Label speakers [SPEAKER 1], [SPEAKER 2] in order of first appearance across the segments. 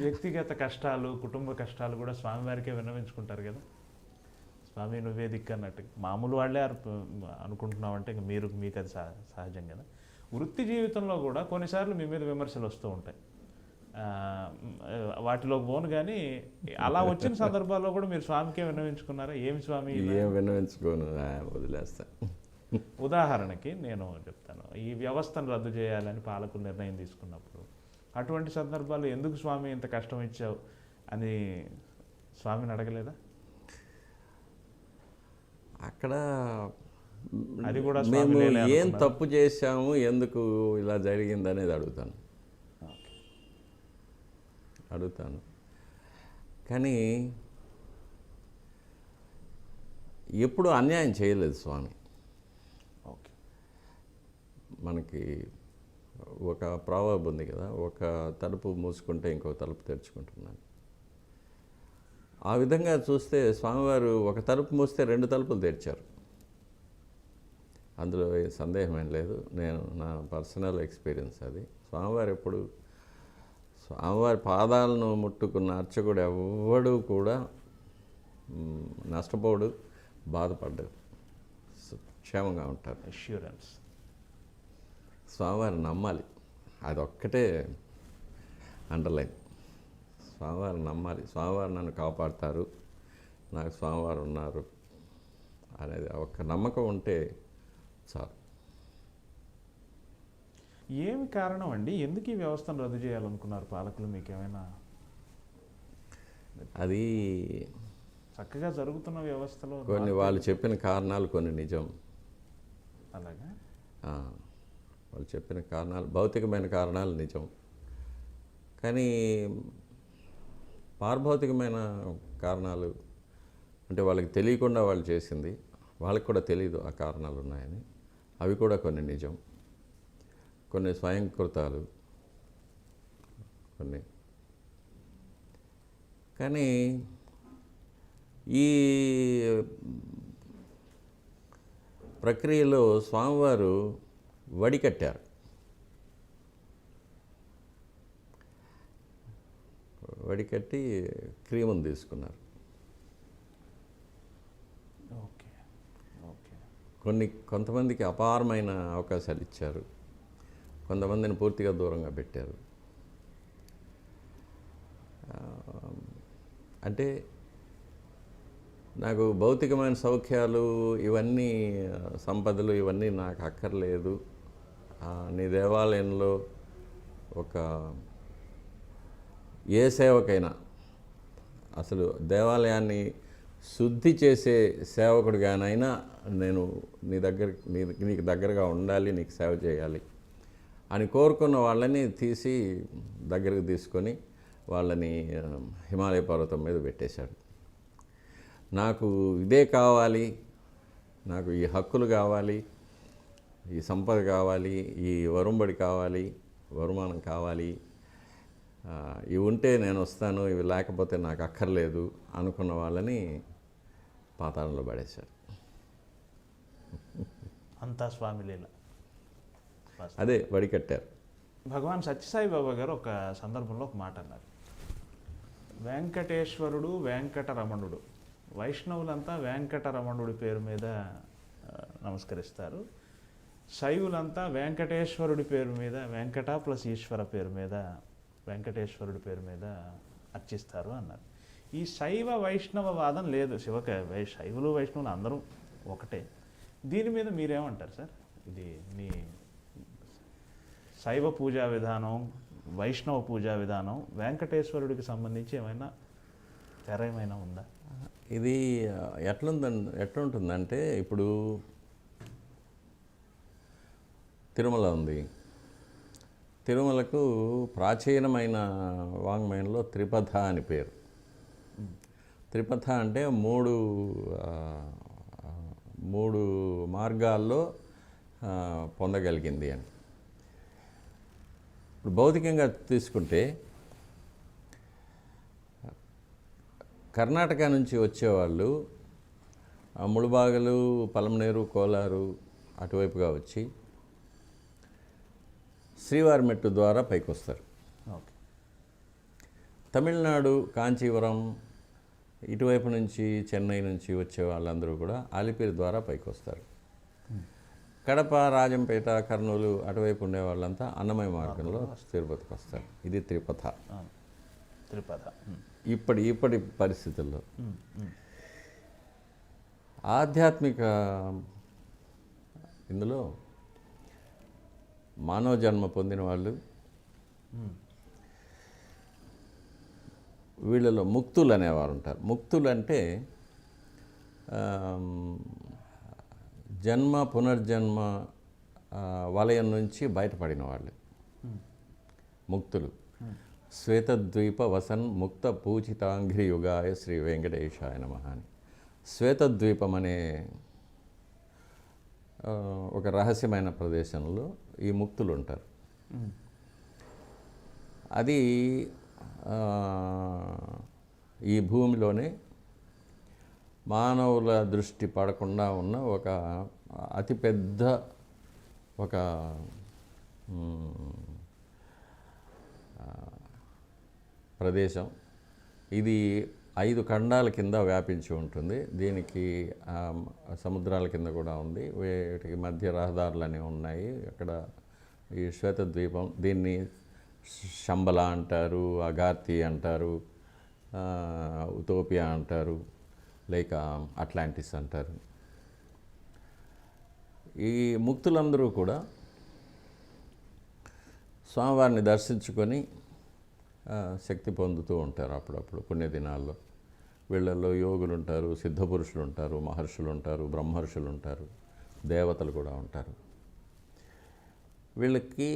[SPEAKER 1] వ్యక్తిగత కష్టాలు, కుటుంబ కష్టాలు కూడా స్వామివారికే విన్నవించుకుంటారు కదా. స్వామి నువ్వే దిక్కు అన్నట్టు మామూలు వాళ్ళే అనుకుంటున్నామంటే ఇంక మీకు అది సహజం కదా. వృత్తి జీవితంలో కూడా కొన్నిసార్లు మీ మీద విమర్శలు వస్తూ ఉంటాయి. వాటిలోకి పోను కానీ అలా వచ్చిన సందర్భాల్లో కూడా మీరు స్వామికే విన్నవించుకున్నారా? ఏమి స్వామి?
[SPEAKER 2] ఏం విన్నవించుకోను, వదిలేస్తా.
[SPEAKER 1] ఉదాహరణకి నేను చెప్తాను, ఈ వ్యవస్థను రద్దు చేయాలని పాలకులు నిర్ణయం తీసుకున్నప్పుడు అటువంటి సందర్భాలు ఎందుకు స్వామి ఇంత కష్టం ఇచ్చావు అని స్వామిని అడగలేదా?
[SPEAKER 2] అక్కడ
[SPEAKER 1] అది కూడా
[SPEAKER 2] మేము ఏం తప్పు చేశాము, ఎందుకు ఇలా జరిగింది అనేది అడుగుతాను. కానీ ఎప్పుడు అన్యాయం చేయలేదు స్వామి.
[SPEAKER 1] ఓకే,
[SPEAKER 2] మనకి ఒక ప్రావర్బ్ ఉంది కదా, ఒక తలుపు మూసుకుంటే ఇంకో తలుపు తెరుచుకుంటున్నాను. ఆ విధంగా చూస్తే స్వామివారు ఒక తలుపు మూస్తే 2 తలుపులు తెరిచారు. అందులో సందేహమేం లేదు. నా పర్సనల్ ఎక్స్పీరియన్స్ అది. స్వామివారి పాదాలను ముట్టుకున్న అర్చకుడు ఎవ్వడూ కూడా నష్టపోడు, బాధపడ్డాడు, క్షేమంగా ఉంటారు.
[SPEAKER 1] అష్యూరెన్స్.
[SPEAKER 2] స్వామివారిని నమ్మాలి, అదొక్కటే అండర్లైన్. స్వామివారిని నమ్మాలి, స్వామివారు నన్ను కాపాడుతారు, నాకు స్వామివారు ఉన్నారు అనేది ఒక్క నమ్మకం ఉంటే చాలు.
[SPEAKER 1] ఏమి కారణం అండి? ఎందుకు ఈ వ్యవస్థను రద్దు చేయాలనుకున్నారు పాలకులు? మీకేమైనా?
[SPEAKER 2] అది
[SPEAKER 1] చక్కగా జరుగుతున్న వ్యవస్థలో
[SPEAKER 2] కొన్ని వాళ్ళు చెప్పిన కారణాలు కొన్ని నిజం.
[SPEAKER 1] అలాగా
[SPEAKER 2] వాళ్ళు చెప్పిన కారణాలు, భౌతికమైన కారణాలు నిజం. కానీ పారభౌతికమైన కారణాలు అంటే వాళ్ళకి తెలియకుండా వాళ్ళు చేసింది, వాళ్ళకి కూడా తెలియదు ఆ కారణాలు ఉన్నాయని, అవి కూడా కొన్ని నిజం. కొన్ని స్వయంకృతాలు, కొన్ని. కానీ ఈ ప్రక్రియలో స్వామివారు వడికట్టారు. వడికట్టి క్రీమును తీసుకున్నారు.
[SPEAKER 1] Okay okay.
[SPEAKER 2] కొంతమందికి అపారమైన అవకాశాలు ఇచ్చారు, కొంతమందిని పూర్తిగా దూరంగా పెట్టారు. అంటే నాకు భౌతికమైన సౌఖ్యాలు, ఇవన్నీ సంపదలు, ఇవన్నీ నాకు అక్కర్లేదు. నీ దేవాలయంలో ఒక ఏ సేవకైనా, అసలు దేవాలయాన్ని శుద్ధి చేసే సేవకుడిగానైనా నేను నీకు దగ్గరగా ఉండాలి, నీకు సేవ చేయాలి అని కోరుకున్న వాళ్ళని తీసి దగ్గరకు తీసుకొని వాళ్ళని హిమాలయ పర్వతం మీద పెట్టేశాడు. నాకు ఇదే కావాలి, నాకు ఈ హక్కులు కావాలి, ఈ సంపద కావాలి, ఈ వరుంబడి కావాలి, వరుమానం కావాలి, ఇవి ఉంటే నేను వస్తాను, ఇవి లేకపోతే నాకు అక్కర్లేదు అనుకున్న వాళ్ళని పాతాళంలో పడేశారు.
[SPEAKER 1] అంతా స్వామి లీల.
[SPEAKER 2] అదే వడికట్టారు.
[SPEAKER 1] భగవాన్ సత్యసాయి బాబా గారు ఒక సందర్భంలో ఒక మాట అన్నారు, వెంకటేశ్వరుడు వెంకటరమణుడు, వైష్ణవులంతా వెంకటరమణుడి పేరు మీద నమస్కరిస్తారు, శైవులంతా వెంకటేశ్వరుడి పేరు మీద, వెంకట ప్లస్ ఈశ్వర పేరు మీద, వెంకటేశ్వరుడి పేరు మీద అర్చిస్తారు అన్నారు. ఈ శైవ వైష్ణవ వాదం లేదు. శైవులు వైష్ణవులు అందరూ ఒకటే. దీని మీద మీరేమంటారు సార్? ఇది మీ శైవ పూజా విధానం, వైష్ణవ పూజా విధానం, వెంకటేశ్వరుడికి సంబంధించి ఏమైనా తెర ఏమైనా ఉందా?
[SPEAKER 2] ఇది ఎట్లుంటుందంటే, ఇప్పుడు తిరుమల ఉంది. తిరుమలకు ప్రాచీనమైన వాంగ్మయంలో త్రిపథ అని పేరు. త్రిపథ అంటే మూడు మార్గాల్లో పొందగలిగింది అని. ఇప్పుడు భౌతికంగా తీసుకుంటే కర్ణాటక నుంచి వచ్చేవాళ్ళు ముళబాగలు, పలమనేరు, కోలారు అటువైపుగా వచ్చి శ్రీవారి మెట్టు ద్వారా పైకి వస్తారు.
[SPEAKER 1] ఓకే.
[SPEAKER 2] తమిళనాడు కాంచీవరం ఇటువైపు నుంచి చెన్నై నుంచి వచ్చే వాళ్ళందరూ కూడా అలిపిరి ద్వారా పైకి వస్తారు. కడప, రాజంపేట, కర్నూలు అటువైపు ఉండే వాళ్ళంతా అన్నమయ్య మార్గంలో తిరుపతికి వస్తారు. ఇది త్రిపథ.
[SPEAKER 1] తిరుపతి
[SPEAKER 2] ఇప్పటి పరిస్థితుల్లో ఆధ్యాత్మిక ఇందులో మానవ జన్మ పొందిన వాళ్ళు వీళ్ళలో ముక్తులు అనేవారు ఉంటారు. ముక్తులు అంటే జన్మ పునర్జన్మ వలయం నుంచి బయటపడిన వాళ్ళు ముక్తులు. శ్వేతద్వీప వసన్ ముక్త పూజితాంఘ్రి యుగాయ శ్రీ వెంకటేశాయ నమః అని. శ్వేతద్వీపం అనే ఒక రహస్యమైన ప్రదేశంలో ఈ ముక్తులు ఉంటారు. అది ఈ భూమిలోనే మానవుల దృష్టి పడకుండా ఉన్న ఒక అతిపెద్ద ఒక ప్రదేశం. ఇది 5 ఖండాల కింద వ్యాపించి ఉంటుంది. దీనికి సముద్రాల కింద కూడా ఉంది. వీటికి మధ్య రహదారులు అనేవి ఉన్నాయి. అక్కడ ఈ శ్వేతద్వీపం, దీన్ని శంబల అంటారు, అగార్తి అంటారు, ఉతోపియా అంటారు, లేక అట్లాంటిస్ అంటారు. ఈ ముక్తులందరూ కూడా స్వామివారిని దర్శించుకొని శక్తి పొందుతూ ఉంటారు. అప్పుడప్పుడు పుణ్యదినాల్లో వీళ్ళల్లో యోగులు ఉంటారు, సిద్ధపురుషులు ఉంటారు, మహర్షులు ఉంటారు, బ్రహ్మర్షులు ఉంటారు, దేవతలు కూడా ఉంటారు. వీళ్ళకి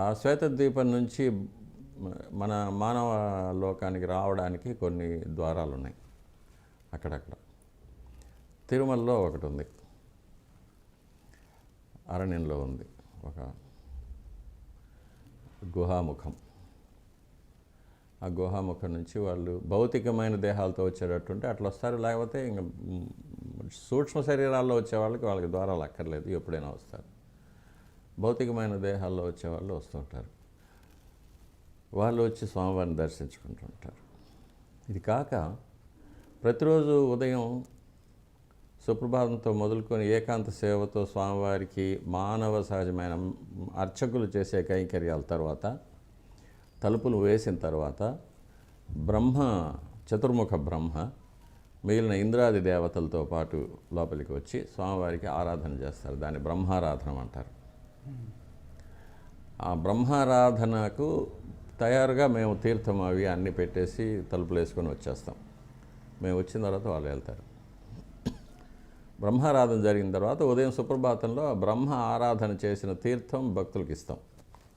[SPEAKER 2] ఆ శ్వేతద్వీపం నుంచి మన మానవ లోకానికి రావడానికి కొన్ని ద్వారాలు ఉన్నాయి అక్కడక్కడ. తిరుమలలో ఒకటి ఉంది, అరణ్యంలో ఉంది ఒక గుహాముఖం. ఆ గుహాముఖం నుంచి వాళ్ళు భౌతికమైన దేహాలతో వచ్చేటట్టుంటే అట్లా వస్తారు. లేకపోతే ఇంకా సూక్ష్మ శరీరాల్లో వచ్చే వాళ్ళకి ద్వారాలు అక్కర్లేదు, ఎప్పుడైనా వస్తారు. భౌతికమైన దేహాల్లో వచ్చేవాళ్ళు వస్తుంటారు. వాళ్ళు వచ్చి స్వామివారిని దర్శించుకుంటుంటారు. ఇది కాక ప్రతిరోజు ఉదయం సుప్రభాతంతో మొదలుకొని ఏకాంత సేవతో స్వామివారికి మానవ సహజమైన అర్చకులు చేసే కైంకర్యాల తర్వాత, తలుపులు వేసిన తర్వాత చతుర్ముఖ బ్రహ్మ మిగిలిన ఇంద్రాది దేవతలతో పాటు లోపలికి వచ్చి స్వామివారికి ఆరాధన చేస్తారు. దాన్ని బ్రహ్మారాధన అంటారు. ఆ బ్రహ్మారాధనకు తయారుగా మేము తీర్థం అవి అన్నీ పెట్టేసి తలుపులు వేసుకొని వచ్చేస్తాం. మేము వచ్చిన తర్వాత వాళ్ళు వెళ్తారు. బ్రహ్మారాధన జరిగిన తర్వాత ఉదయం సుప్రభాతంలో బ్రహ్మ ఆరాధన చేసిన తీర్థం భక్తులకు ఇస్తాం.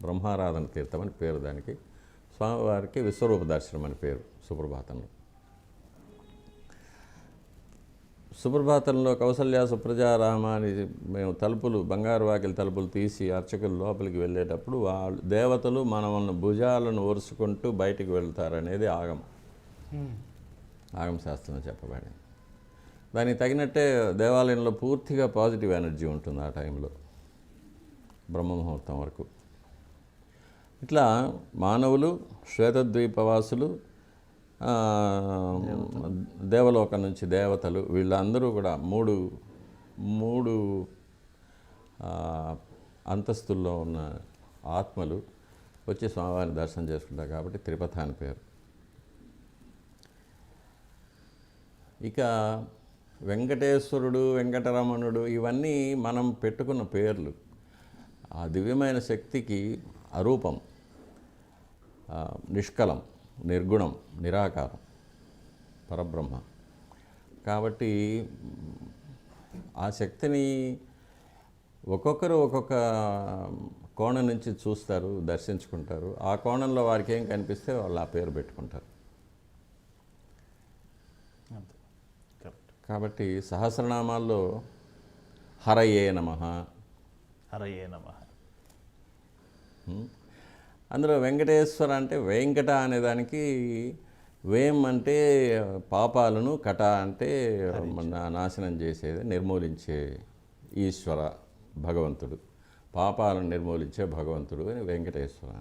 [SPEAKER 2] బ్రహ్మారాధన తీర్థం అని పేరు దానికి. స్వామివారికి విశ్వరూప దర్శనం అని పేరు సుప్రభాతంలో. సుప్రభాతంలో కౌసల్య సుప్రజారామ అని మేము బంగారు వాకిలి తలుపులు తీసి అర్చకులు లోపలికి వెళ్ళేటప్పుడు వాళ్ళు దేవతలు మనల్ని భుజాలను ఒరుసుకుంటూ బయటికి వెళ్తారనేది ఆగమ శాస్త్రంలో చెప్పబడింది. దానికి తగినట్టే దేవాలయంలో పూర్తిగా పాజిటివ్ ఎనర్జీ ఉంటుంది ఆ టైంలో, బ్రహ్మముహూర్తం వరకు. ఇట్లా మానవులు, శ్వేతద్వీపవాసులు, దేవలోకం నుంచి దేవతలు, వీళ్ళందరూ కూడా మూడు అంతస్తుల్లో ఉన్న ఆత్మలు వచ్చి స్వామివారిని దర్శనం చేసుకుంటారు కాబట్టి త్రిపథ అని పేరు. ఇక వెంకటేశ్వరుడు, వెంకటరమణుడు ఇవన్నీ మనం పెట్టుకున్న పేర్లు. ఆ దివ్యమైన శక్తికి అరూపం, నిష్కలం, నిర్గుణం, నిరాకారం, పరబ్రహ్మ. కాబట్టి ఆ శక్తిని ఒక్కొక్కరు ఒక్కొక్క కోణం నుంచి చూస్తారు, దర్శించుకుంటారు. ఆ కోణంలో వారికి ఏం కనిపిస్తే వాళ్ళు ఆ పేరు పెట్టుకుంటారు. కాబట్టి సహస్రనామాల్లో హరయే నమః,
[SPEAKER 1] హరయే నమః.
[SPEAKER 2] అందులో వెంకటేశ్వర అంటే వెంకట అనేదానికి వేం అంటే పాపాలను, కట అంటే నాశనం చేసేది, నిర్మూలించే ఈశ్వర భగవంతుడు, పాపాలను నిర్మూలించే భగవంతుడు అని వెంకటేశ్వర.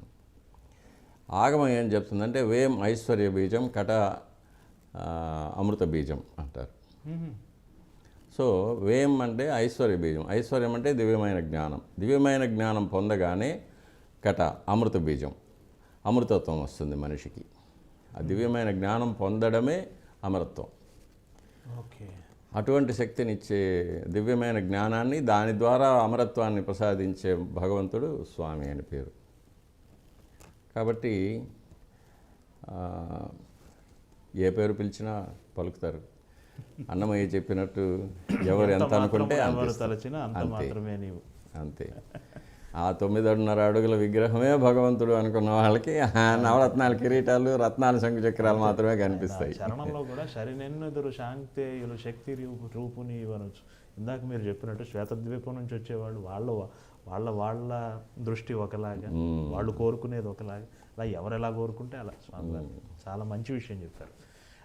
[SPEAKER 2] ఆగమం ఏం చెప్తుందంటే వేం ఐశ్వర్య బీజం కట అమృత బీజం అంటారు. సో వేం అంటే ఐశ్వర్య బీజం, ఐశ్వర్యం అంటే దివ్యమైన జ్ఞానం, దివ్యమైన జ్ఞానం పొందగానే కట అమృత బీజం, అమృతత్వం వస్తుంది మనిషికి. ఆ దివ్యమైన జ్ఞానం పొందడమే అమరత్వం.
[SPEAKER 1] ఓకే.
[SPEAKER 2] అటువంటి శక్తినిచ్చే దివ్యమైన జ్ఞానాన్ని, దాని ద్వారా అమరత్వాన్ని ప్రసాదించే భగవంతుడు స్వామి అని పేరు. కాబట్టి ఏ పేరు పిలిచినా పలుకుతారు. అన్నమయ్య చెప్పినట్టు ఎవరు ఎంత అనుకుంటే
[SPEAKER 1] ఎవరు తలచినా అంత మాత్రమే నీవు.
[SPEAKER 2] అంతే. ఆ 9.5 అడుగుల విగ్రహమే భగవంతుడు అనుకున్న వాళ్ళకి నవరత్నాల కిరీటాలు, రత్నాల శంకు చక్రాలు మాత్రమే కనిపిస్తాయి.
[SPEAKER 1] చరణంలో కూడా శరినెన్నుదురు శాంక్తేయులు శక్తి రూపుని ఇవ్వనొచ్చు. ఇందాక మీరు చెప్పినట్టు శ్వేతద్వీపం నుంచి వచ్చేవాళ్ళు వాళ్ళ దృష్టి ఒకలాగా, వాళ్ళు కోరుకునేది ఒకలాగా, అలా ఎవరు ఎలా కోరుకుంటే అలా. స్వామి చాలా మంచి విషయం చెప్పారు.